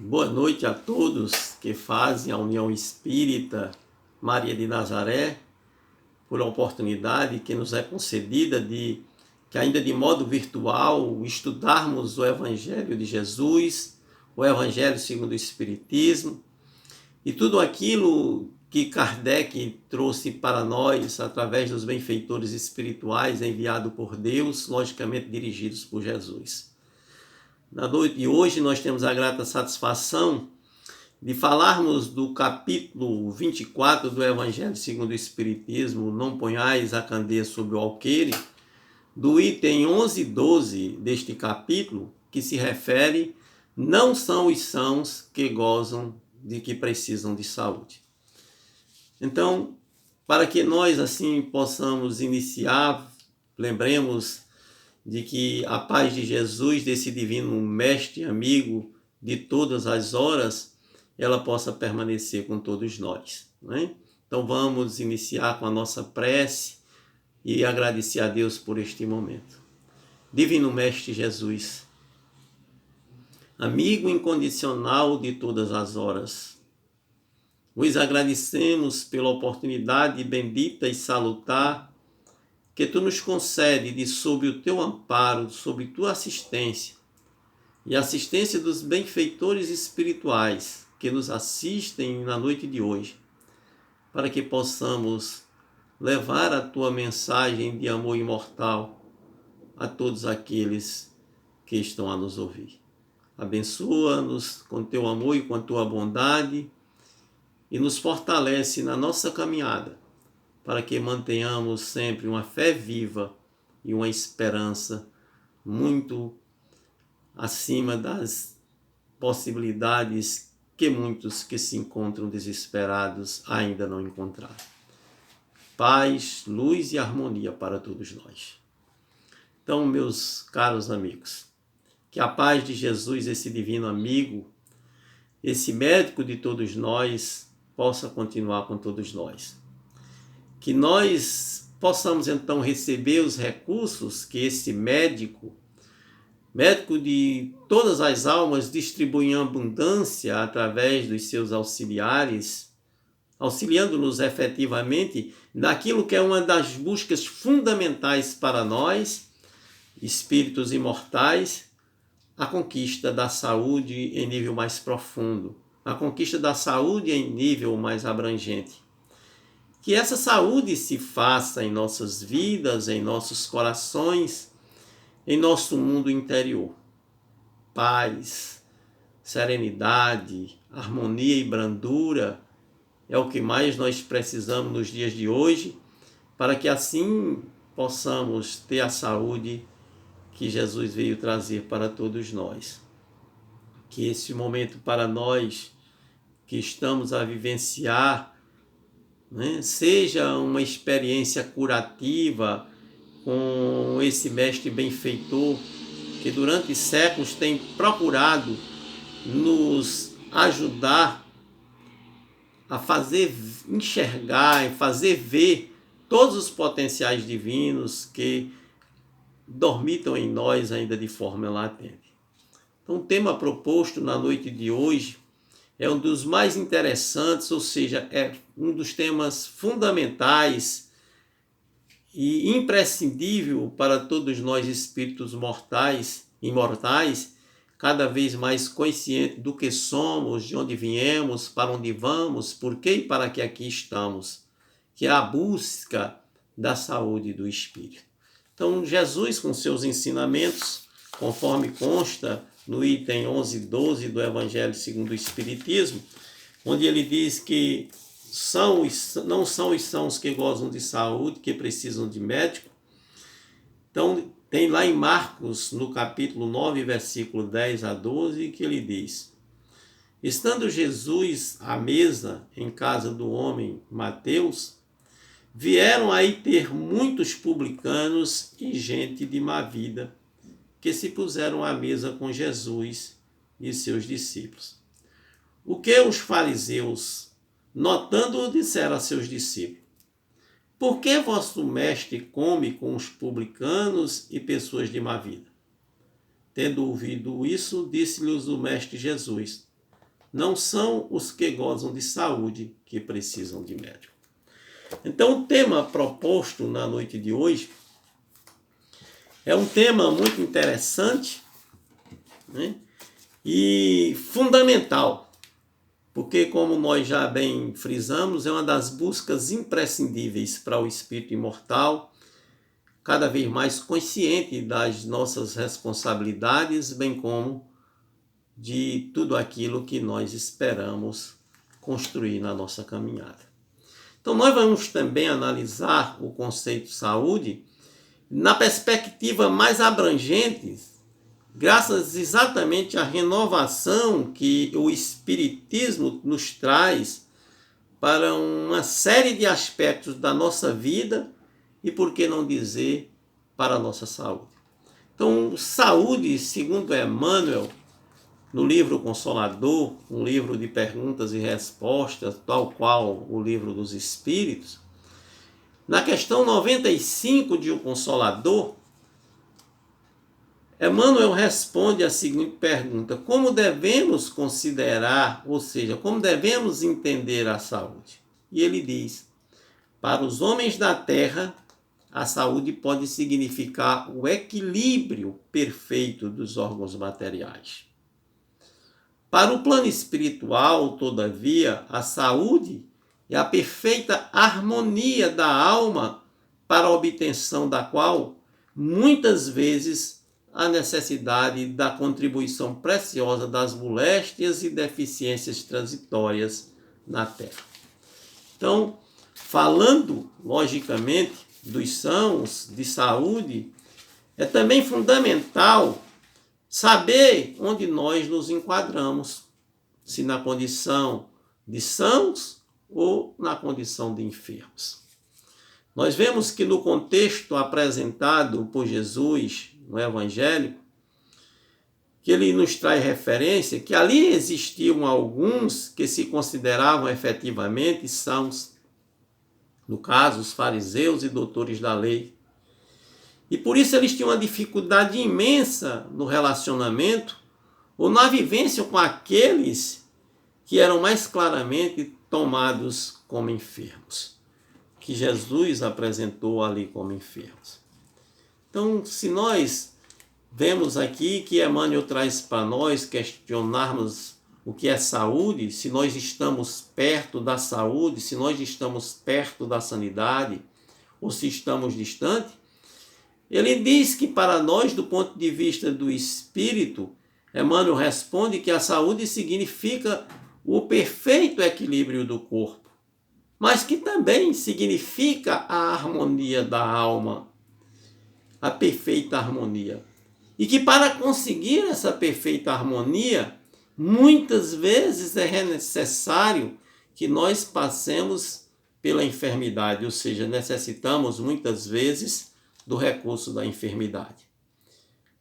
Boa noite a todos que fazem a União Espírita Maria de Nazaré, por a oportunidade que nos é concedida de, que ainda de modo virtual, estudarmos o Evangelho de Jesus, o Evangelho segundo o Espiritismo, e tudo aquilo que Kardec trouxe para nós através dos benfeitores espirituais enviados por Deus, logicamente dirigidos por Jesus. Na noite de hoje nós temos a grata satisfação de falarmos do capítulo 24 do Evangelho segundo o Espiritismo, Não ponhais a candeia sobre o alqueire, do item 11 e 12 deste capítulo, que se refere, não são os sãos que gozam de que precisam de saúde. Então, para que nós assim possamos iniciar, lembremos de que a paz de Jesus, desse divino mestre e amigo de todas as horas, ela possa permanecer com todos nós, né? Então vamos iniciar com a nossa prece e agradecer a Deus por este momento. Divino Mestre Jesus, amigo incondicional de todas as horas, vos agradecemos pela oportunidade bendita e salutar que tu nos concede de sob o teu amparo, sob tua assistência e a assistência dos benfeitores espirituais que nos assistem na noite de hoje, para que possamos levar a tua mensagem de amor imortal a todos aqueles que estão a nos ouvir. Abençoa-nos com teu amor e com a tua bondade e nos fortalece na nossa caminhada, para que mantenhamos sempre uma fé viva e uma esperança muito acima das possibilidades que muitos que se encontram desesperados ainda não encontraram. Paz, luz e harmonia para todos nós. Então, meus caros amigos, que a paz de Jesus, esse divino amigo, esse médico de todos nós, possa continuar com todos nós. Que nós possamos então receber os recursos que esse médico de todas as almas, distribui em abundância através dos seus auxiliares, auxiliando-nos efetivamente naquilo que é uma das buscas fundamentais para nós, espíritos imortais, a conquista da saúde em nível mais profundo, a conquista da saúde em nível mais abrangente. Que essa saúde se faça em nossas vidas, em nossos corações, em nosso mundo interior. Paz, serenidade, harmonia e brandura é o que mais nós precisamos nos dias de hoje, para que assim possamos ter a saúde que Jesus veio trazer para todos nós. Que esse momento para nós que estamos a vivenciar, né, seja uma experiência curativa com esse mestre benfeitor que durante séculos tem procurado nos ajudar a fazer enxergar e fazer ver todos os potenciais divinos que dormitam em nós ainda de forma latente. Então, o tema proposto na noite de hoje é um dos mais interessantes, ou seja, é um dos temas fundamentais e imprescindível para todos nós espíritos mortais, imortais, cada vez mais conscientes do que somos, de onde viemos, para onde vamos, por que e para que aqui estamos, que é a busca da saúde do espírito. Então, Jesus, com seus ensinamentos, conforme consta no item 11 e 12 do Evangelho segundo o Espiritismo, onde ele diz que não são os sãos que gozam de saúde, que precisam de médico. Então, tem lá em Marcos, no capítulo 9, versículo 10 a 12, que ele diz: estando Jesus à mesa em casa do homem Mateus, vieram aí ter muitos publicanos e gente de má vida, que se puseram à mesa com Jesus e seus discípulos. O que os fariseus, notando-o, disseram a seus discípulos: por que vosso mestre come com os publicanos e pessoas de má vida? Tendo ouvido isso, disse-lhes o mestre Jesus: não são os que gozam de saúde que precisam de médico. Então, o tema proposto na noite de hoje é um tema muito interessante, né? E fundamental, porque, como nós já bem frisamos, é uma das buscas imprescindíveis para o espírito imortal, cada vez mais consciente das nossas responsabilidades, bem como de tudo aquilo que nós esperamos construir na nossa caminhada. Então, nós vamos também analisar o conceito de saúde na perspectiva mais abrangente, graças exatamente à renovação que o Espiritismo nos traz para uma série de aspectos da nossa vida e, por que não dizer, para a nossa saúde. Então, saúde, segundo Emmanuel, no livro Consolador, um livro de perguntas e respostas, tal qual o livro dos Espíritos, na questão 95 de O Consolador, Emmanuel responde a seguinte pergunta: como devemos considerar, ou seja, como devemos entender a saúde? E ele diz: para os homens da terra, a saúde pode significar o equilíbrio perfeito dos órgãos materiais. Para o plano espiritual, todavia, a saúde é a perfeita harmonia da alma, para a obtenção da qual, muitas vezes, a necessidade da contribuição preciosa das moléstias e deficiências transitórias na Terra. Então, falando, logicamente, dos sãos de saúde, é também fundamental saber onde nós nos enquadramos, se na condição de sãos ou na condição de enfermos. Nós vemos que no contexto apresentado por Jesus no Evangelho, que ele nos traz referência, que ali existiam alguns que se consideravam efetivamente sãos, no caso, os fariseus e doutores da lei. E por isso eles tinham uma dificuldade imensa no relacionamento ou na vivência com aqueles que eram mais claramente tomados como enfermos, que Jesus apresentou ali como enfermos. Então, se nós vemos aqui que Emmanuel traz para nós questionarmos o que é saúde, se nós estamos perto da saúde, se nós estamos perto da sanidade, ou se estamos distante, ele diz que para nós, do ponto de vista do espírito, Emmanuel responde que a saúde significa o perfeito equilíbrio do corpo, mas que também significa a harmonia da alma, a perfeita harmonia. E que para conseguir essa perfeita harmonia, muitas vezes é necessário que nós passemos pela enfermidade, ou seja, necessitamos muitas vezes do recurso da enfermidade.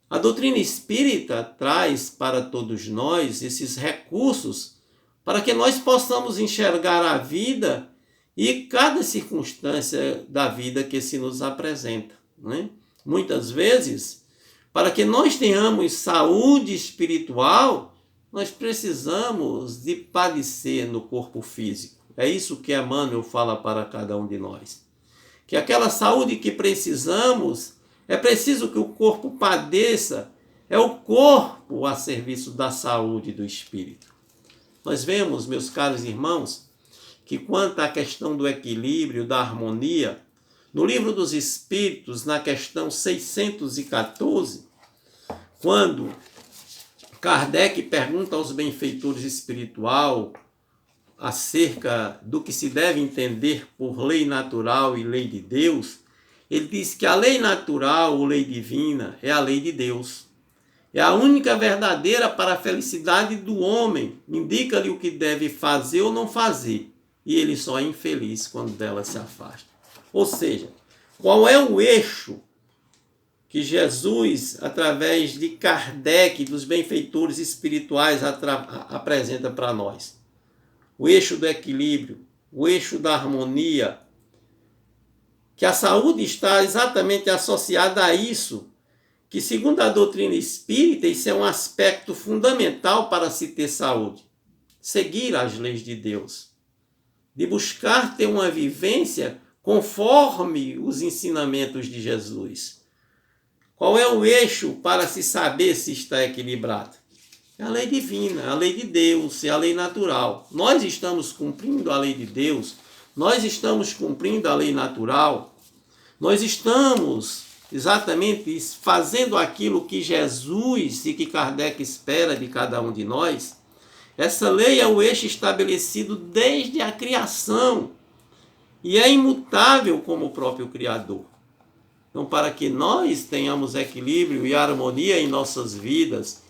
A doutrina espírita traz para todos nós esses recursos para que nós possamos enxergar a vida e cada circunstância da vida que se nos apresenta, né? Muitas vezes, para que nós tenhamos saúde espiritual, nós precisamos de padecer no corpo físico. É isso que Emmanuel fala para cada um de nós. Que aquela saúde que precisamos, é preciso que o corpo padeça, é o corpo a serviço da saúde do espírito. Nós vemos, meus caros irmãos, que quanto à questão do equilíbrio, da harmonia, no Livro dos Espíritos, na questão 614, quando Kardec pergunta aos benfeitores espiritual acerca do que se deve entender por lei natural e lei de Deus, ele diz que a lei natural ou lei divina é a lei de Deus. É a única verdadeira para a felicidade do homem. Indica-lhe o que deve fazer ou não fazer. E ele só é infeliz quando dela se afasta. Ou seja, qual é o eixo que Jesus, através de Kardec, dos benfeitores espirituais, apresenta para nós? O eixo do equilíbrio, o eixo da harmonia, que a saúde está exatamente associada a isso, que segundo a doutrina espírita, isso é um aspecto fundamental para se ter saúde. seguir as leis de Deus, de buscar ter uma vivência conforme os ensinamentos de Jesus. Qual é o eixo para se saber se está equilibrado? É a lei divina, a lei de Deus, é a lei natural. Nós estamos cumprindo a lei de Deus, nós estamos cumprindo a lei natural, nós estamos exatamente fazendo aquilo que Jesus e que Kardec espera de cada um de nós. Essa lei é o eixo estabelecido desde a criação e é imutável como o próprio Criador. Então, para que nós tenhamos equilíbrio e harmonia em nossas vidas,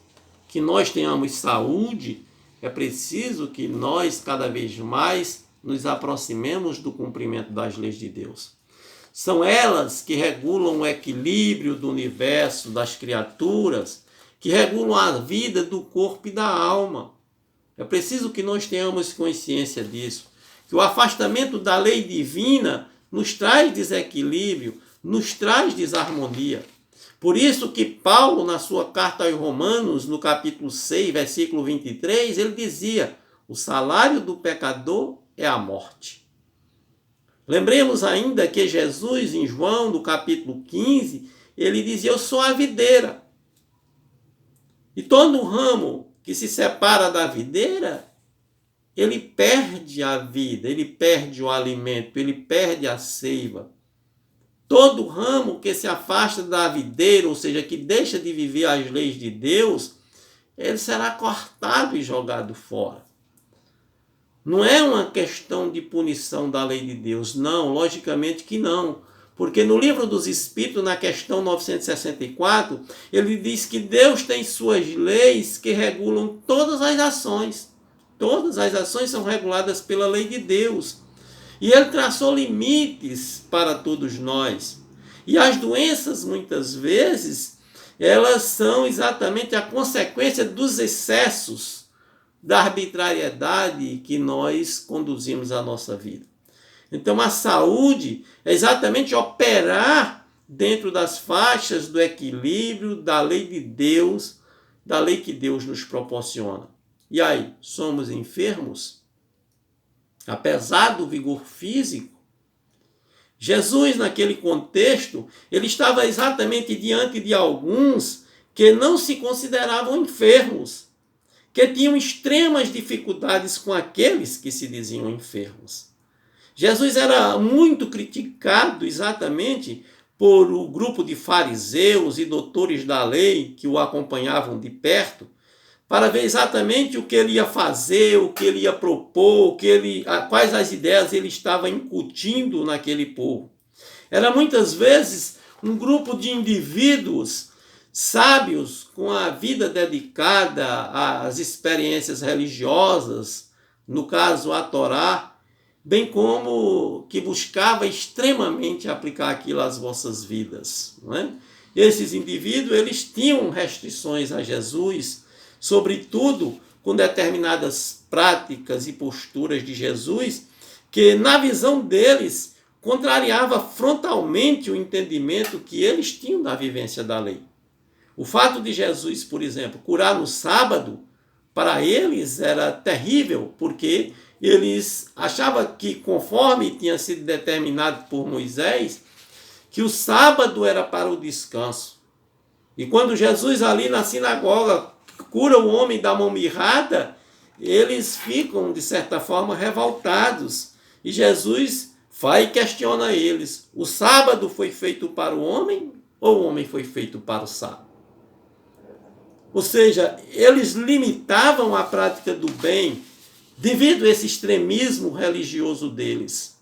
que nós tenhamos saúde, é preciso que nós cada vez mais nos aproximemos do cumprimento das leis de Deus. São elas que regulam o equilíbrio do universo, das criaturas, que regulam a vida do corpo e da alma. É preciso que nós tenhamos consciência disso, que o afastamento da lei divina nos traz desequilíbrio, nos traz desarmonia. Por isso que Paulo, na sua carta aos Romanos, no capítulo 6, versículo 23, ele dizia: o salário do pecador é a morte. Lembremos ainda que Jesus, em João, no capítulo 15, ele dizia: eu sou a videira. E todo ramo que se separa da videira, ele perde a vida, ele perde o alimento, ele perde a seiva. Todo ramo que se afasta da videira, ou seja, que deixa de viver as leis de Deus, ele será cortado e jogado fora. Não é uma questão de punição da lei de Deus, não, logicamente que não. Porque no Livro dos Espíritos, na questão 964, ele diz que Deus tem suas leis que regulam todas as ações. Todas as ações são reguladas pela lei de Deus. E ele traçou limites para todos nós. E as doenças, muitas vezes, elas são exatamente a consequência dos excessos da arbitrariedade que nós conduzimos à nossa vida. Então, a saúde é exatamente operar dentro das faixas do equilíbrio da lei de Deus, da lei que Deus nos proporciona. E aí, somos enfermos? Apesar do vigor físico, Jesus, naquele contexto, ele estava exatamente diante de alguns que não se consideravam enfermos, que tinham extremas dificuldades com aqueles que se diziam enfermos. Jesus era muito criticado exatamente por o grupo de fariseus e doutores da lei que o acompanhavam de perto, para ver exatamente o que ele ia fazer, o que ele ia propor, quais as ideias ele estava incutindo naquele povo. Era muitas vezes um grupo de indivíduos sábios com a vida dedicada às experiências religiosas, no caso a Torá, bem como que buscava extremamente aplicar aquilo às vossas vidas. Não é? Esses indivíduos, eles tinham restrições a Jesus, sobretudo com determinadas práticas e posturas de Jesus, que na visão deles contrariava frontalmente o entendimento que eles tinham da vivência da lei. O fato de Jesus, por exemplo, curar no sábado, para eles era terrível, porque eles achavam que, conforme tinha sido determinado por Moisés, que o sábado era para o descanso. E quando Jesus ali na sinagoga cura o homem da mão mirrada, eles ficam, de certa forma, revoltados. E Jesus vai e questiona eles: o sábado foi feito para o homem ou o homem foi feito para o sábado? Ou seja, eles limitavam a prática do bem devido a esse extremismo religioso deles.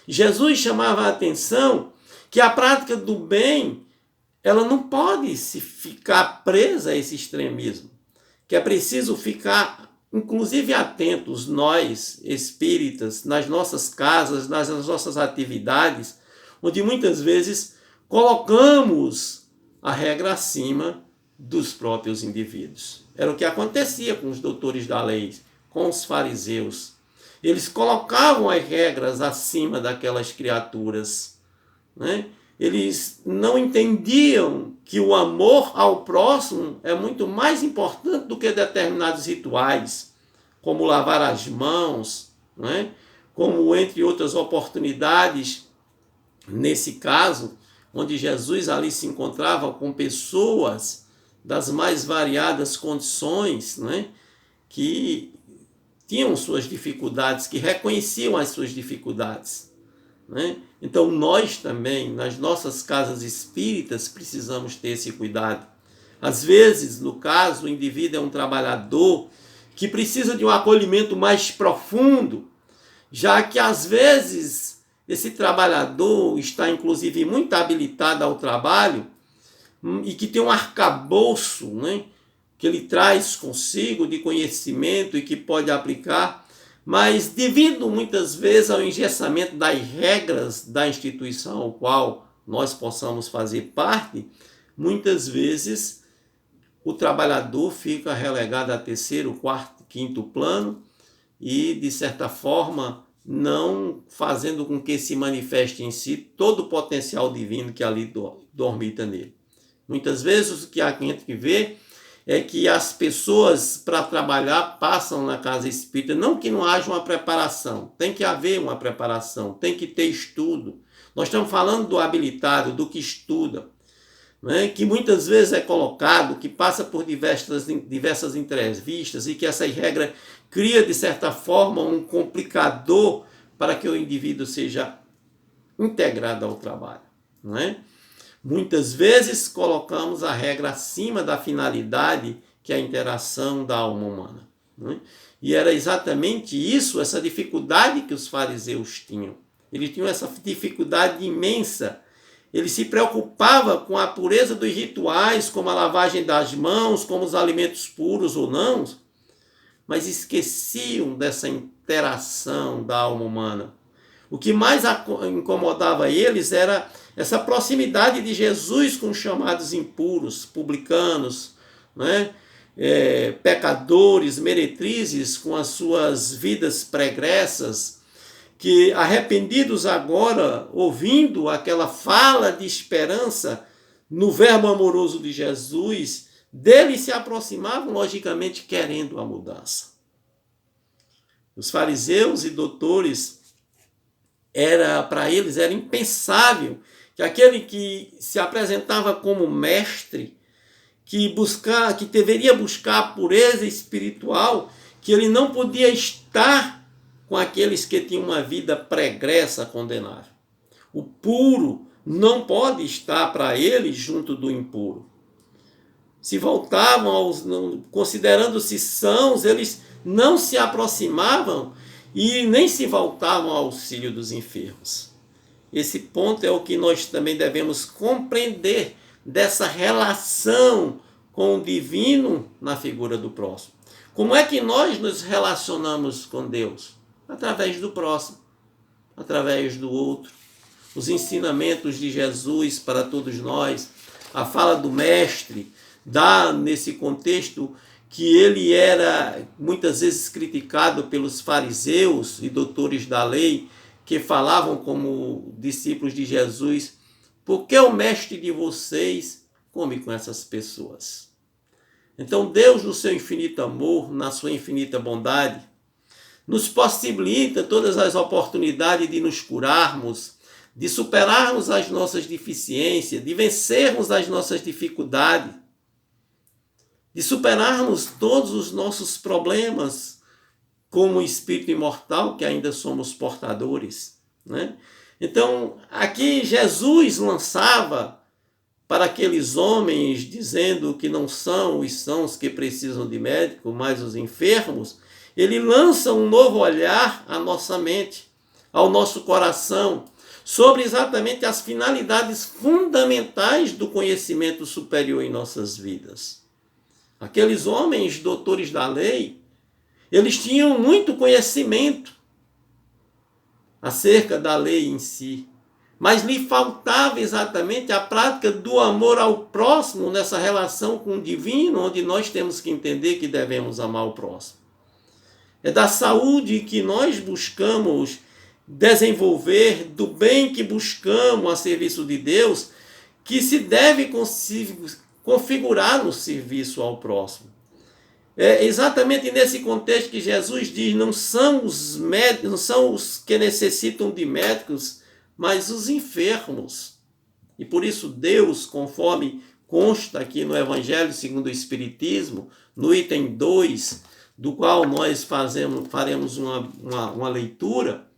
Jesus chamava a atenção que a prática do bem, ela não pode se ficar presa a esse extremismo, que é preciso ficar, inclusive, atentos, nós, espíritas, nas nossas casas, nas nossas atividades, onde muitas vezes colocamos a regra acima dos próprios indivíduos. Era o que acontecia com os doutores da lei, com os fariseus. Eles colocavam as regras acima daquelas criaturas, né? Eles não entendiam que o amor ao próximo é muito mais importante do que determinados rituais. como lavar as mãos, né? Como entre outras oportunidades, nesse caso, onde Jesus ali se encontrava com pessoas das mais variadas condições, né? Que tinham suas dificuldades, que reconheciam as suas dificuldades, né? Então nós também, nas nossas casas espíritas, precisamos ter esse cuidado. Às vezes, no caso, o indivíduo é um trabalhador que precisa de um acolhimento mais profundo, já que às vezes esse trabalhador está inclusive muito habilitado ao trabalho e que tem um arcabouço, né, que ele traz consigo de conhecimento e que pode aplicar, mas devido muitas vezes ao engessamento das regras da instituição ao qual nós possamos fazer parte, muitas vezes o trabalhador fica relegado a terceiro, quarto, quinto plano e, de certa forma, não fazendo com que se manifeste em si todo o potencial divino que ali dormita nele. Muitas vezes o que a gente vê é que as pessoas para trabalhar passam na casa espírita, não que não haja uma preparação, tem que haver uma preparação, tem que ter estudo. Nós estamos falando do habilitado, do que estuda, né, que muitas vezes é colocado, que passa por diversas entrevistas e que essa regra cria, de certa forma, um complicador para que o indivíduo seja integrado ao trabalho, não é? Muitas vezes colocamos a regra acima da finalidade, que é a interação da alma humana, não é? E era exatamente isso, essa dificuldade que os fariseus tinham. Eles tinham essa dificuldade imensa. Ele se preocupava com a pureza dos rituais, como a lavagem das mãos, como os alimentos puros ou não, mas esqueciam dessa interação da alma humana. O que mais incomodava eles era essa proximidade de Jesus com os chamados impuros, publicanos, né? Pecadores, meretrizes com as suas vidas pregressas, que arrependidos agora, ouvindo aquela fala de esperança no verbo amoroso de Jesus, dele se aproximavam, logicamente, querendo a mudança. Os fariseus e doutores, para eles era impensável que aquele que se apresentava como mestre, que deveria buscar a pureza espiritual, que ele não podia estar com aqueles que tinham uma vida pregressa condenável. O puro não pode estar para ele junto do impuro. Se voltavam, considerando-se sãos, eles não se aproximavam e nem se voltavam ao auxílio dos enfermos. Esse ponto é o que nós também devemos compreender dessa relação com o divino na figura do próximo. Como é que nós nos relacionamos com Deus? Através do próximo, através do outro. Os ensinamentos de Jesus para todos nós, a fala do Mestre, dá nesse contexto que ele era muitas vezes criticado pelos fariseus e doutores da lei, que falavam como discípulos de Jesus: por que o mestre de vocês come com essas pessoas? Então Deus, no seu infinito amor, na sua infinita bondade, nos possibilita todas as oportunidades de nos curarmos, de superarmos as nossas deficiências, de vencermos as nossas dificuldades, de superarmos todos os nossos problemas como espírito imortal que ainda somos portadores, né? Então, aqui Jesus lançava para aqueles homens, dizendo que não são os sãos que precisam de médico, mas os enfermos, ele lança um novo olhar à nossa mente, ao nosso coração, sobre exatamente as finalidades fundamentais do conhecimento superior em nossas vidas. Aqueles homens doutores da lei, eles tinham muito conhecimento acerca da lei em si, mas lhe faltava exatamente a prática do amor ao próximo nessa relação com o divino, onde nós temos que entender que devemos amar o próximo. É da saúde que nós buscamos desenvolver, do bem que buscamos a serviço de Deus, que se deve configurar no serviço ao próximo. É exatamente nesse contexto que Jesus diz: não são os médicos, não são os que necessitam de médicos, mas os enfermos. E por isso Deus, conforme consta aqui no Evangelho segundo o Espiritismo, no item 2, do qual nós faremos uma leitura,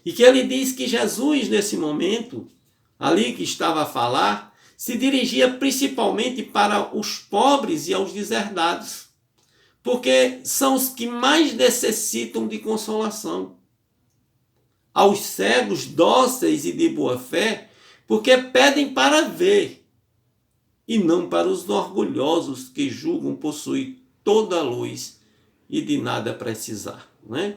e que ele diz que Jesus, nesse momento, ali que estava a falar, se dirigia principalmente para os pobres e aos deserdados, porque são os que mais necessitam de consolação. Aos cegos, dóceis e de boa fé, porque pedem para ver, e não para os orgulhosos que julgam possuir toda a luz e de nada precisar, né?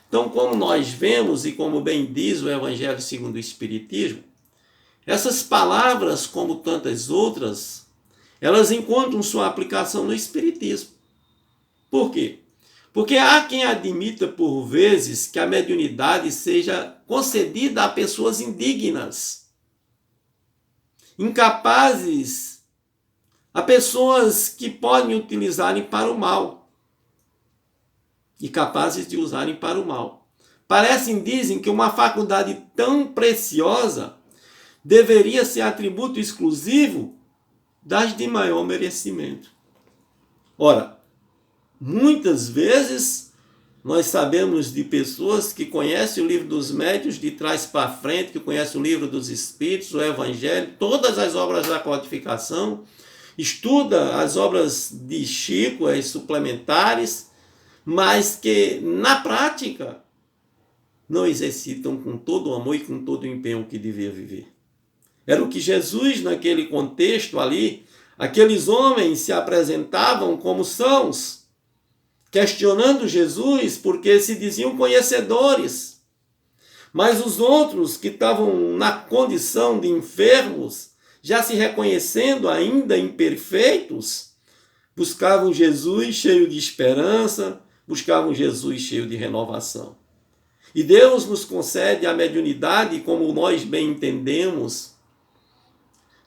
Então, como nós vemos e como bem diz o Evangelho segundo o Espiritismo, essas palavras, como tantas outras, elas encontram sua aplicação no Espiritismo. Por quê? Porque há quem admita por vezes que a mediunidade seja concedida a pessoas indignas, incapazes, a pessoas que podem utilizarem para o mal e capazes de usarem para o mal. Dizem que uma faculdade tão preciosa deveria ser atributo exclusivo das de maior merecimento. Ora, muitas vezes nós sabemos de pessoas que conhecem o livro dos médiuns de trás para frente, que conhecem o livro dos Espíritos, o Evangelho, todas as obras da codificação, estuda as obras de Chico, as suplementares, mas que na prática não exercitam com todo o amor e com todo o empenho que devia viver. Era o que Jesus, naquele contexto ali, aqueles homens se apresentavam como sãos, questionando Jesus porque se diziam conhecedores. Mas os outros que estavam na condição de enfermos, já se reconhecendo ainda imperfeitos, buscavam Jesus cheio de esperança, buscavam Jesus cheio de renovação. E Deus nos concede a mediunidade, como nós bem entendemos,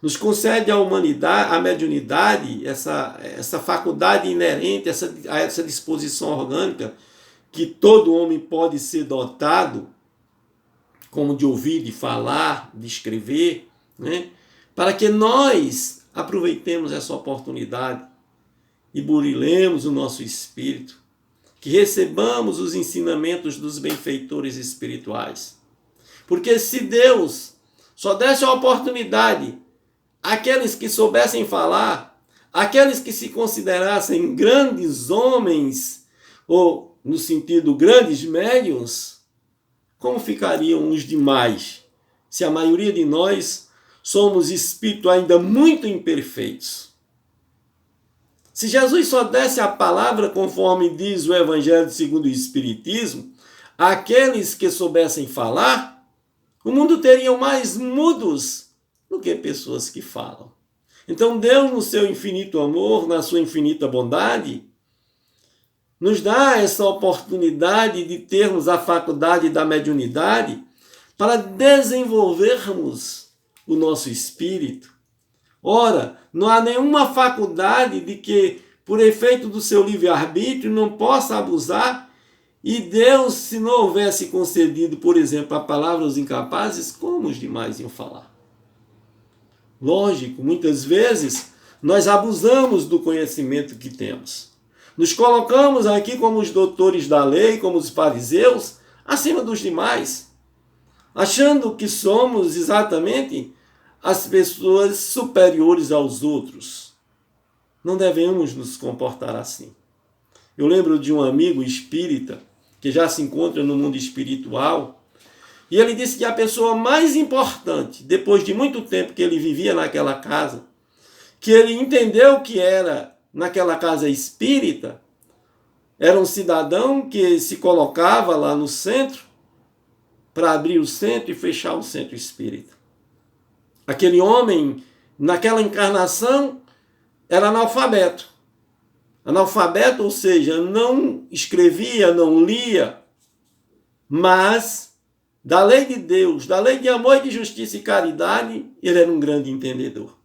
nos concede a humanidade, a mediunidade, essa faculdade inerente, essa disposição orgânica, que todo homem pode ser dotado, como de ouvir, de falar, de escrever, né? Para que nós aproveitemos essa oportunidade e burilemos o nosso espírito, que recebamos os ensinamentos dos benfeitores espirituais. Porque se Deus só desse a oportunidade àqueles que soubessem falar, aqueles que se considerassem grandes homens, ou no sentido grandes médiuns, como ficariam os demais, se a maioria de nós somos espíritos ainda muito imperfeitos? Se Jesus só desse a palavra, conforme diz o Evangelho segundo o Espiritismo, àqueles que soubessem falar, o mundo teria mais mudos do que pessoas que falam. Então Deus, no seu infinito amor, na sua infinita bondade, nos dá essa oportunidade de termos a faculdade da mediunidade para desenvolvermos o nosso espírito. Ora, não há nenhuma faculdade de que, por efeito do seu livre-arbítrio, não possa abusar, e Deus, se não houvesse concedido, por exemplo, a palavra aos incapazes, como os demais iam falar? Lógico, muitas vezes nós abusamos do conhecimento que temos. Nos colocamos aqui como os doutores da lei, como os fariseus, acima dos demais, achando que somos exatamente as pessoas superiores aos outros. Não devemos nos comportar assim. Eu lembro de um amigo espírita que já se encontra no mundo espiritual, e ele disse que a pessoa mais importante, depois de muito tempo que ele vivia naquela casa, que ele entendeu que era naquela casa espírita, era um cidadão que se colocava lá no centro para abrir o centro e fechar o centro espírita. Aquele homem, naquela encarnação, era analfabeto. Analfabeto, ou seja, não escrevia, não lia, mas da lei de Deus, da lei de amor e de justiça e caridade, ele era um grande entendedor.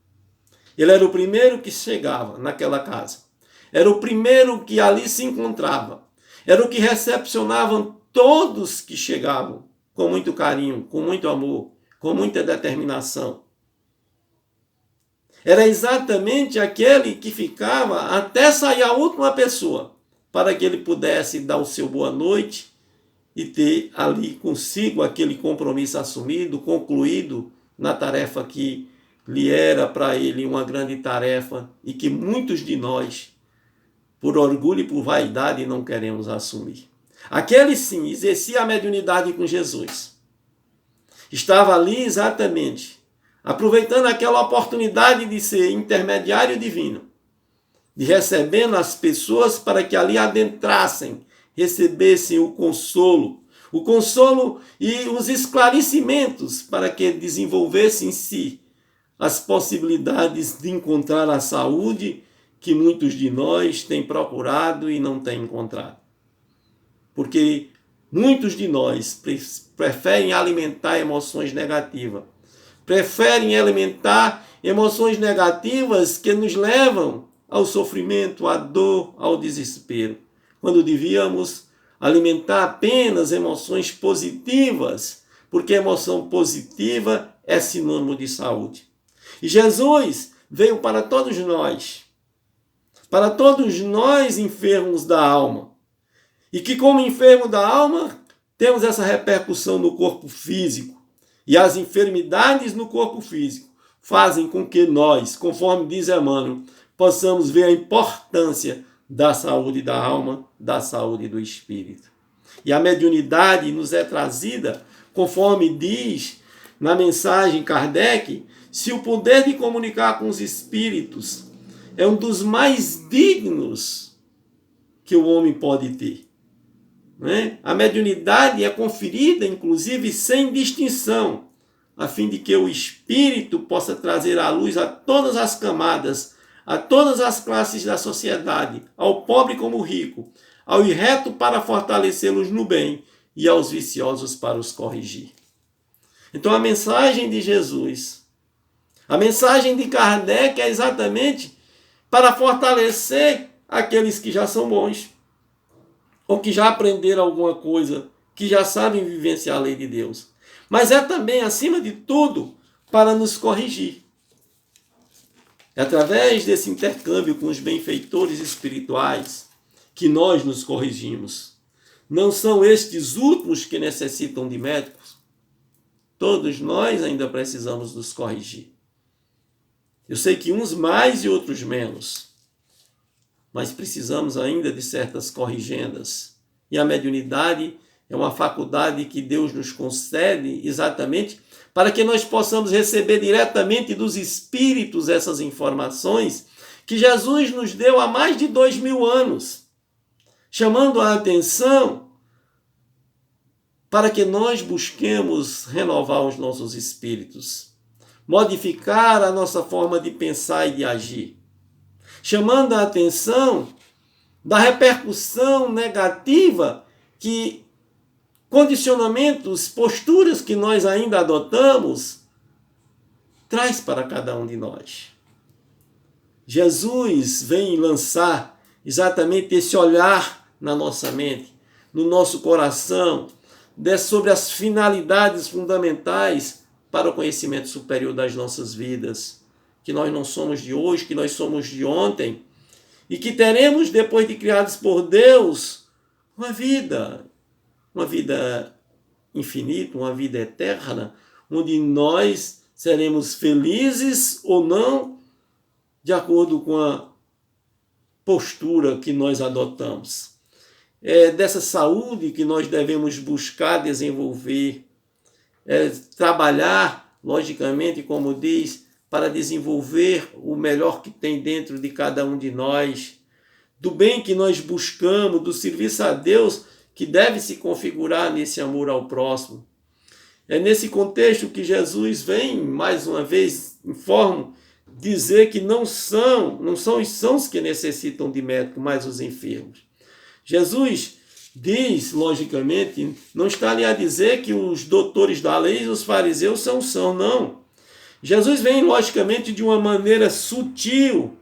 Ele era o primeiro que chegava naquela casa. era o primeiro que ali se encontrava, era o que recepcionavam todos que chegavam, com muito carinho, com muito amor, com muita determinação. Era exatamente aquele que ficava até sair a última pessoa, para que ele pudesse dar o seu boa noite e ter ali consigo aquele compromisso assumido, concluído na tarefa que lhe era para ele uma grande tarefa e que muitos de nós, por orgulho e por vaidade, não queremos assumir. Aquele sim exercia a mediunidade com Jesus. Estava ali exatamente, aproveitando aquela oportunidade de ser intermediário divino, de recebendo as pessoas para que ali adentrassem, recebessem o consolo e os esclarecimentos para que desenvolvessem em si as possibilidades de encontrar a saúde que muitos de nós têm procurado e não têm encontrado. Porque muitos de nós preferem alimentar emoções negativas, preferem alimentar emoções negativas que nos levam ao sofrimento, à dor, ao desespero, quando devíamos alimentar apenas emoções positivas, porque emoção positiva é sinônimo de saúde. E Jesus veio para todos nós enfermos da alma, e que como enfermo da alma, temos essa repercussão no corpo físico, e as enfermidades no corpo físico fazem com que nós, conforme diz Emmanuel, possamos ver a importância da saúde da alma, da saúde do espírito. E a mediunidade nos é trazida, conforme diz na mensagem Kardec, se o poder de comunicar com os espíritos é um dos mais dignos que o homem pode ter. Né? A mediunidade é conferida, inclusive, sem distinção, a fim de que o espírito possa trazer à luz a todas as camadas, a todas as classes da sociedade, ao pobre como ao rico, ao irreto para fortalecê-los no bem e aos viciosos para os corrigir. Então a mensagem de Jesus, a mensagem de Kardec é exatamente para fortalecer aqueles que já são bons, ou que já aprenderam alguma coisa, que já sabem vivenciar a lei de Deus. Mas é também, acima de tudo, para nos corrigir. É através desse intercâmbio com os benfeitores espirituais que nós nos corrigimos. Não são estes últimos que necessitam de médicos. Todos nós ainda precisamos nos corrigir. Eu sei que uns mais e outros menos, mas precisamos ainda de certas corrigendas. E a mediunidade é uma faculdade que Deus nos concede exatamente para que nós possamos receber diretamente dos espíritos essas informações que Jesus nos deu há mais de 2000 anos, chamando a atenção para que nós busquemos renovar os nossos espíritos, modificar a nossa forma de pensar e de agir, chamando a atenção da repercussão negativa que condicionamentos, posturas que nós ainda adotamos, traz para cada um de nós. Jesus vem lançar exatamente esse olhar na nossa mente, no nosso coração, sobre as finalidades fundamentais para o conhecimento superior das nossas vidas, que nós não somos de hoje, que nós somos de ontem, e que teremos, depois de criados por Deus, uma vida infinita, uma vida eterna, onde nós seremos felizes ou não, de acordo com a postura que nós adotamos. É dessa saúde que nós devemos buscar desenvolver, trabalhar, logicamente, como diz, para desenvolver o melhor que tem dentro de cada um de nós, do bem que nós buscamos, do serviço a Deus que deve se configurar nesse amor ao próximo. É nesse contexto que Jesus vem, mais uma vez, informo, dizer que não são os sãos que necessitam de médico, mas os enfermos. Jesus diz, logicamente, não está ali a dizer que os doutores da lei e os fariseus são sãos, não. Jesus vem, logicamente, de uma maneira sutil.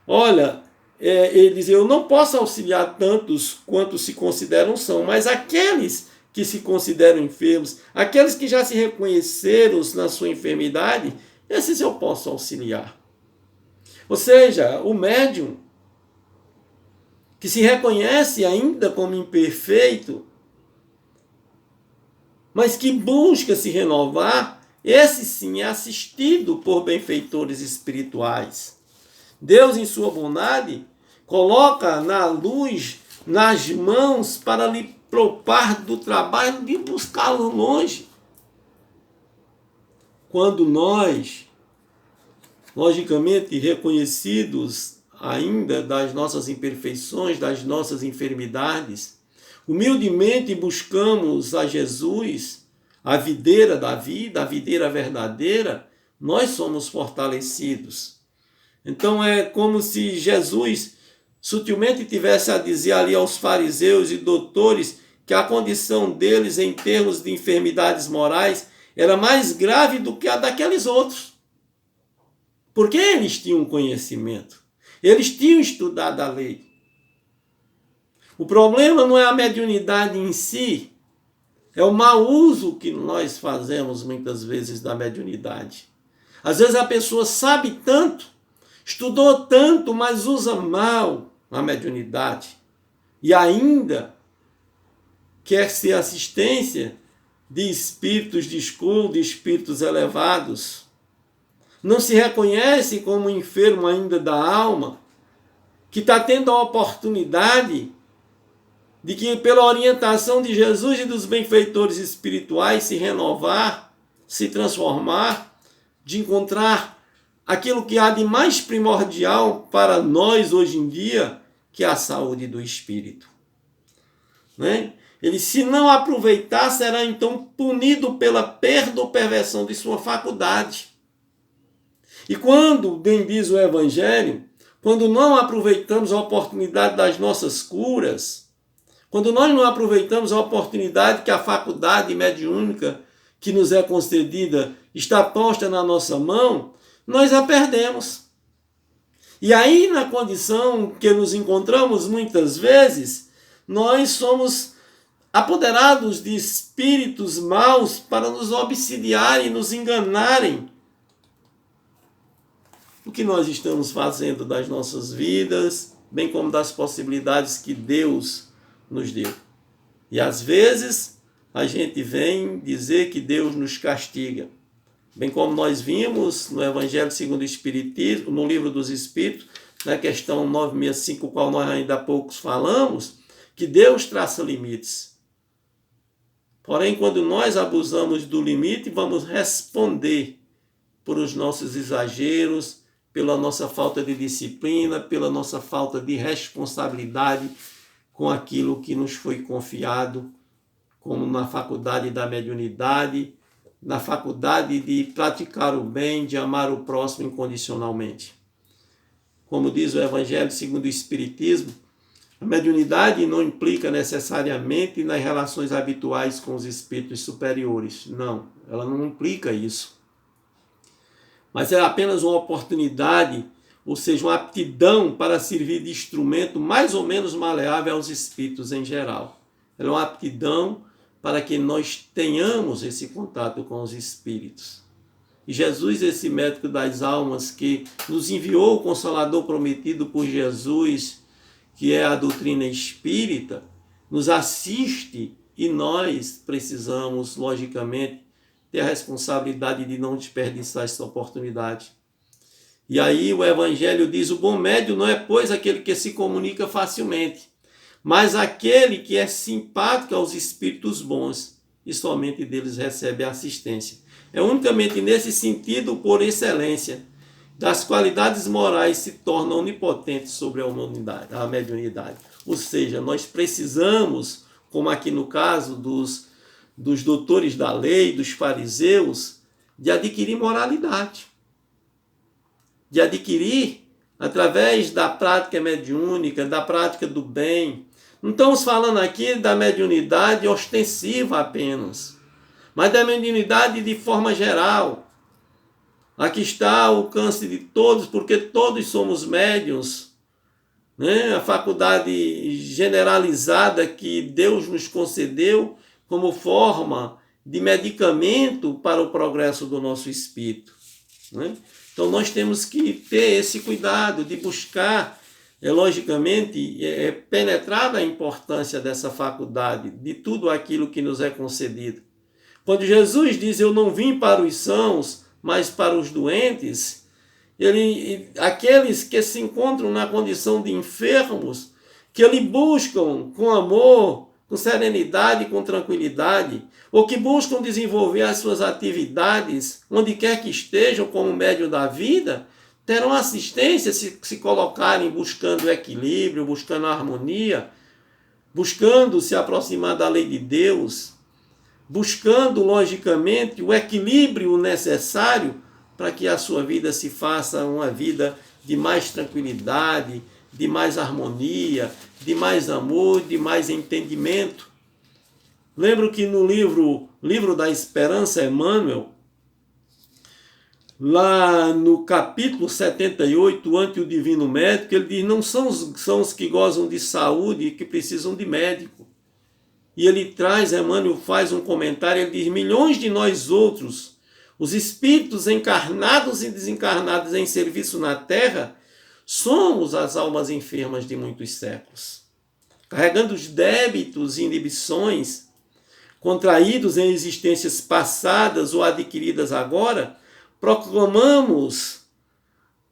Olha, ele diz, eu não posso auxiliar tantos quanto se consideram são, mas aqueles que se consideram enfermos, aqueles que já se reconheceram na sua enfermidade, esses eu posso auxiliar. Ou seja, o médium que se reconhece ainda como imperfeito, mas que busca se renovar, esse sim é assistido por benfeitores espirituais. Deus, em sua bondade, coloca na luz, nas mãos, para lhe poupar do trabalho de buscá-lo longe. Quando nós, logicamente reconhecidos ainda das nossas imperfeições, das nossas enfermidades, humildemente buscamos a Jesus, a videira da vida, a videira verdadeira, nós somos fortalecidos. Então é como se Jesus sutilmente tivesse a dizer ali aos fariseus e doutores que a condição deles em termos de enfermidades morais era mais grave do que a daqueles outros. Porque eles tinham conhecimento. Eles tinham estudado a lei. O problema não é a mediunidade em si, é o mau uso que nós fazemos muitas vezes da mediunidade. Às vezes a pessoa sabe tanto, estudou tanto, mas usa mal a mediunidade. E ainda quer ser assistência de espíritos de escudo, de espíritos elevados. Não se reconhece como enfermo ainda da alma, que está tendo a oportunidade de que, pela orientação de Jesus e dos benfeitores espirituais, se renovar, se transformar, de encontrar aquilo que há de mais primordial para nós hoje em dia, que é a saúde do espírito. Né? Ele, se não aproveitar, será então punido pela perda ou perversão de sua faculdade. E quando, bem diz o Evangelho, quando não aproveitamos a oportunidade das nossas curas, quando nós não aproveitamos a oportunidade que a faculdade mediúnica que nos é concedida está posta na nossa mão, nós a perdemos. E aí, na condição que nos encontramos muitas vezes, nós somos apoderados de espíritos maus para nos obsidiarem, nos enganarem. O que nós estamos fazendo das nossas vidas, bem como das possibilidades que Deus nos deu. E às vezes a gente vem dizer que Deus nos castiga. Bem como nós vimos no Evangelho segundo o Espiritismo, no Livro dos Espíritos, na questão 965, qual nós ainda há poucos falamos, que Deus traça limites. Porém, quando nós abusamos do limite, vamos responder por os nossos exageros, pela nossa falta de disciplina, pela nossa falta de responsabilidade com aquilo que nos foi confiado, como na faculdade da mediunidade, na faculdade de praticar o bem, de amar o próximo incondicionalmente. Como diz o Evangelho segundo o Espiritismo, a mediunidade não implica necessariamente nas relações habituais com os espíritos superiores. Não, ela não implica isso. Mas é apenas uma oportunidade, ou seja, uma aptidão para servir de instrumento mais ou menos maleável aos espíritos em geral. Ela é uma aptidão para que nós tenhamos esse contato com os espíritos. E Jesus, esse médico das almas que nos enviou o Consolador prometido por Jesus, que é a doutrina espírita, nos assiste e nós precisamos, logicamente, ter a responsabilidade de não desperdiçar essa oportunidade. E aí o Evangelho diz, o bom médium não é, pois, aquele que se comunica facilmente, mas aquele que é simpático aos espíritos bons e somente deles recebe a assistência. É unicamente nesse sentido, por excelência, das qualidades morais se torna onipotente sobre a humanidade, a mediunidade. Ou seja, nós precisamos, como aqui no caso dos doutores da lei, dos fariseus, de adquirir moralidade. De adquirir, através da prática mediúnica, da prática do bem. Não estamos falando aqui da mediunidade ostensiva apenas, mas da mediunidade de forma geral. Aqui está o alcance de todos, porque todos somos médiuns, né? A faculdade generalizada que Deus nos concedeu como forma de medicamento para o progresso do nosso espírito, né? Então nós temos que ter esse cuidado de buscar, logicamente, penetrar a importância dessa faculdade, de tudo aquilo que nos é concedido. Quando Jesus diz, eu não vim para os sãos, mas para os doentes, aqueles que se encontram na condição de enfermos, que ele buscam com amor, com serenidade, com tranquilidade, ou que buscam desenvolver as suas atividades, onde quer que estejam, como médio da vida, terão assistência se colocarem buscando equilíbrio, buscando harmonia, buscando se aproximar da lei de Deus, buscando, logicamente, o equilíbrio necessário para que a sua vida se faça uma vida de mais tranquilidade, de mais harmonia, de mais amor, de mais entendimento. Lembro que no livro da Esperança, Emmanuel, lá no capítulo 78, ante o Divino Médico, ele diz, não são os que gozam de saúde que precisam de médico. E ele traz, Emmanuel faz um comentário, ele diz, milhões de nós outros, os espíritos encarnados e desencarnados em serviço na Terra, somos as almas enfermas de muitos séculos, carregando os débitos e inibições contraídos em existências passadas ou adquiridas agora, proclamamos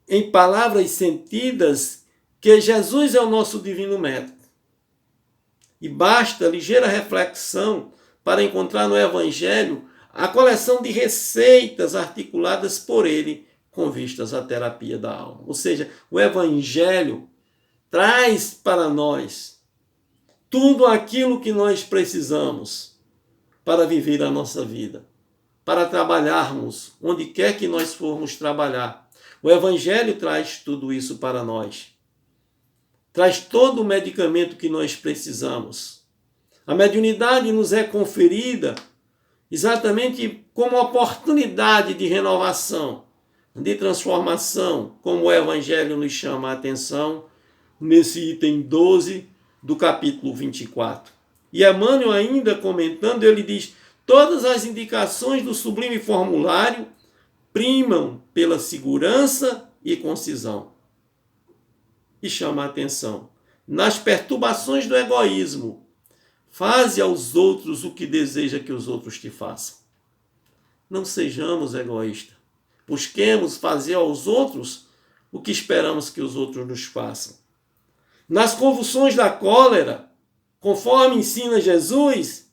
em palavras sentidas que Jesus é o nosso divino médico. E basta ligeira reflexão para encontrar no Evangelho a coleção de receitas articuladas por ele com vistas à terapia da alma. Ou seja, o Evangelho traz para nós tudo aquilo que nós precisamos para viver a nossa vida, para trabalharmos onde quer que nós formos trabalhar. O Evangelho traz tudo isso para nós. Traz todo o medicamento que nós precisamos. A mediunidade nos é conferida exatamente como oportunidade de renovação, de transformação, como o Evangelho nos chama a atenção nesse item 12 do capítulo 24. E Emmanuel ainda comentando, ele diz, todas as indicações do sublime formulário primam pela segurança e concisão. E chama a atenção, nas perturbações do egoísmo, faze aos outros o que deseja que os outros te façam. Não sejamos egoístas. Busquemos fazer aos outros o que esperamos que os outros nos façam. Nas convulsões da cólera, conforme ensina Jesus,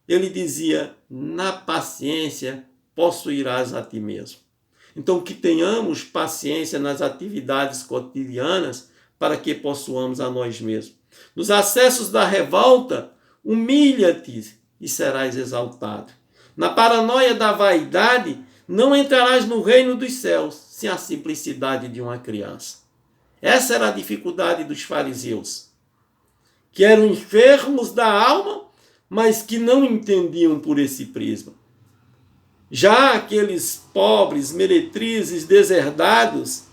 ele dizia, na paciência possuirás a ti mesmo. Então, que tenhamos paciência nas atividades cotidianas para que possuamos a nós mesmos. Nos acessos da revolta, humilha-te e serás exaltado. Na paranoia da vaidade, não entrarás no reino dos céus sem a simplicidade de uma criança. Essa era a dificuldade dos fariseus, que eram enfermos da alma, mas que não entendiam por esse prisma. Já aqueles pobres, meretrizes, deserdados,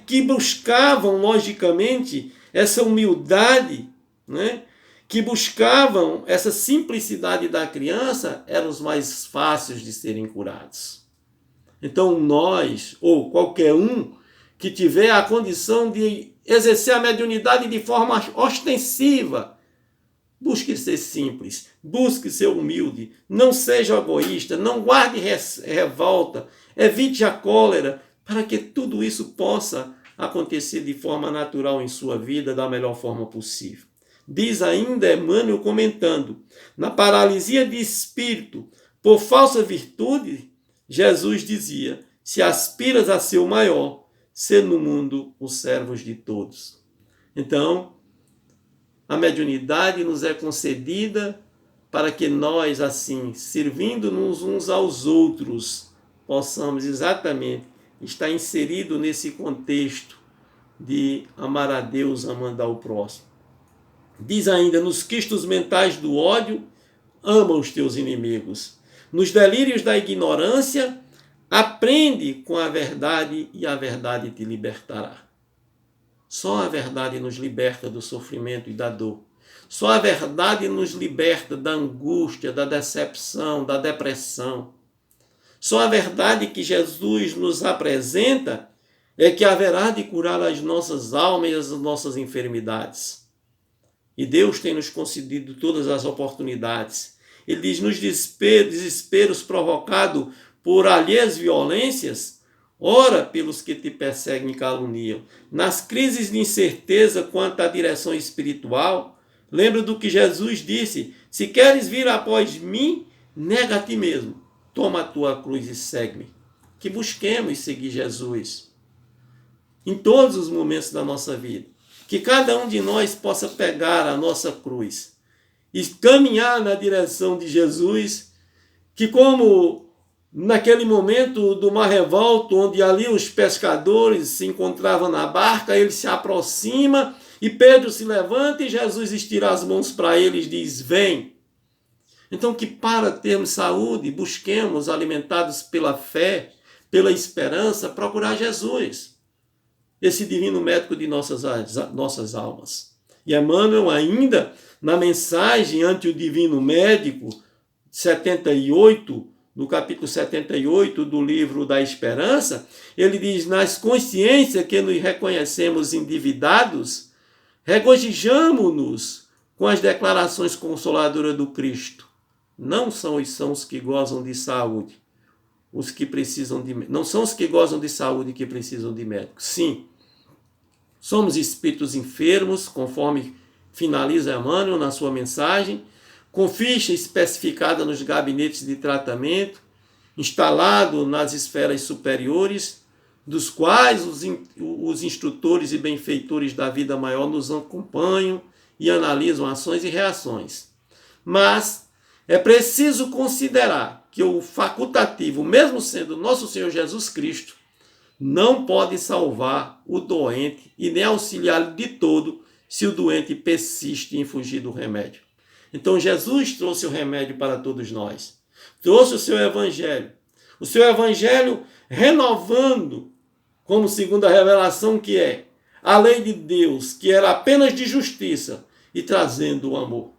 que buscavam, logicamente, essa humildade, né? Que buscavam essa simplicidade da criança, eram os mais fáceis de serem curados. Então nós, ou qualquer um que tiver a condição de exercer a mediunidade de forma ostensiva, busque ser simples, busque ser humilde, não seja egoísta, não guarde revolta, evite a cólera, para que tudo isso possa acontecer de forma natural em sua vida, da melhor forma possível. Diz ainda Emmanuel comentando, na paralisia de espírito, por falsa virtude, Jesus dizia, se aspiras a ser o maior, ser no mundo os servos de todos. Então, a mediunidade nos é concedida para que nós, assim, servindo-nos uns aos outros, possamos exatamente estar inserido nesse contexto de amar a Deus, amando ao próximo. Diz ainda, nos quistos mentais do ódio, ama os teus inimigos. Nos delírios da ignorância, aprende com a verdade e a verdade te libertará. Só a verdade nos liberta do sofrimento e da dor. Só a verdade nos liberta da angústia, da decepção, da depressão. Só a verdade que Jesus nos apresenta é que haverá de curar as nossas almas e as nossas enfermidades. E Deus tem nos concedido todas as oportunidades. Ele diz, nos desesperos provocados por alheias violências, ora pelos que te perseguem e caluniam. Nas crises de incerteza quanto à direção espiritual, lembra do que Jesus disse, se queres vir após mim, nega a ti mesmo. Toma a tua cruz e segue-me. Que busquemos seguir Jesus em todos os momentos da nossa vida. Que cada um de nós possa pegar a nossa cruz e caminhar na direção de Jesus, que como naquele momento do mar revolto, onde ali os pescadores se encontravam na barca, ele se aproxima e Pedro se levanta e Jesus estira as mãos para ele e diz, vem. Então que para termos saúde, busquemos, alimentados pela fé, pela esperança, procurar Jesus, esse divino médico de nossas almas. E Emmanuel ainda, na mensagem ante o divino médico, 78, no capítulo 78 do livro da Esperança, ele diz, nas consciências que nos reconhecemos endividados, regozijamo-nos com as declarações consoladoras do Cristo. Não são os que gozam de saúde, os que precisam de não são os que gozam de saúde que precisam de médicos. Sim, somos espíritos enfermos, conforme finaliza Emmanuel na sua mensagem, com ficha especificada nos gabinetes de tratamento, instalado nas esferas superiores, dos quais os instrutores e benfeitores da vida maior nos acompanham e analisam ações e reações. Mas é preciso considerar que o facultativo, mesmo sendo nosso Senhor Jesus Cristo, não pode salvar o doente e nem auxiliá-lo de todo se o doente persiste em fugir do remédio. Então Jesus trouxe o remédio para todos nós. Trouxe o seu evangelho. O seu evangelho renovando, como segundo a revelação que é, a lei de Deus, que era apenas de justiça, e trazendo o amor.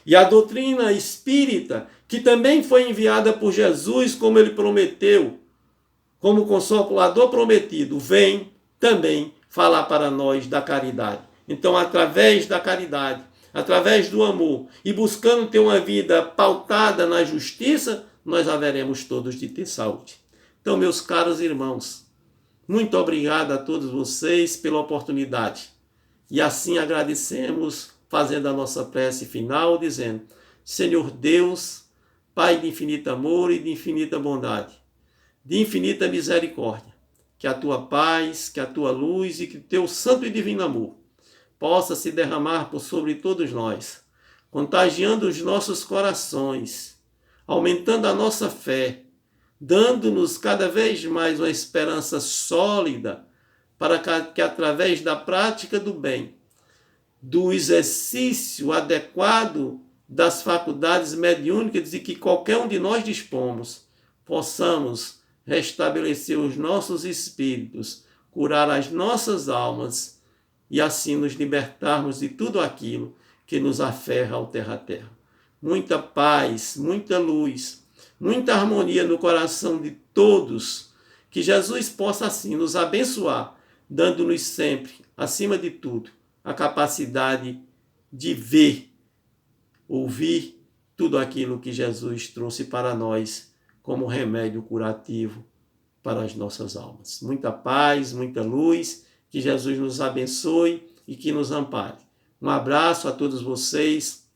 E a doutrina espírita, que também foi enviada por Jesus, como ele prometeu, como consolador prometido, vem também falar para nós da caridade. Então, através da caridade, através do amor e buscando ter uma vida pautada na justiça, nós haveremos todos de ter saúde. Então, meus caros irmãos, muito obrigado a todos vocês pela oportunidade. E assim agradecemos, fazendo a nossa prece final, dizendo, Senhor Deus, Pai de infinito amor e de infinita bondade, de infinita misericórdia, que a tua paz, que a tua luz e que o teu santo e divino amor possa se derramar por sobre todos nós, contagiando os nossos corações, aumentando a nossa fé, dando-nos cada vez mais uma esperança sólida para que através da prática do bem, do exercício adequado das faculdades mediúnicas de que qualquer um de nós dispomos, possamos restabelecer os nossos espíritos, curar as nossas almas e assim nos libertarmos de tudo aquilo que nos aferra ao terra-terra. Muita paz, muita luz, muita harmonia no coração de todos, que Jesus possa assim nos abençoar, dando-nos sempre, acima de tudo, a capacidade de ver, ouvir tudo aquilo que Jesus trouxe para nós como remédio curativo para as nossas almas. Muita paz, muita luz, que Jesus nos abençoe e que nos ampare. Um abraço a todos vocês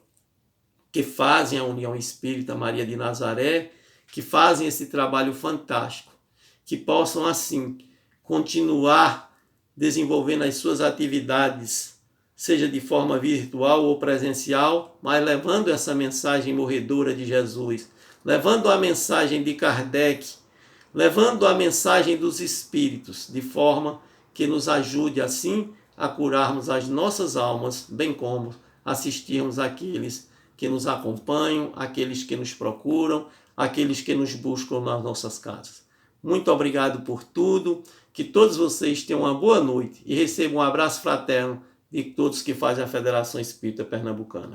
que fazem a União Espírita Maria de Nazaré, que fazem esse trabalho fantástico, que possam assim continuar desenvolvendo as suas atividades, seja de forma virtual ou presencial, mas levando essa mensagem morredora de Jesus, levando a mensagem de Kardec, levando a mensagem dos Espíritos, de forma que nos ajude assim a curarmos as nossas almas, bem como assistirmos aqueles que nos acompanham, aqueles que nos procuram, aqueles que nos buscam nas nossas casas. Muito obrigado por tudo, Que todos vocês tenham uma boa noite e recebam um abraço fraterno de todos que fazem a Federação Espírita Pernambucana.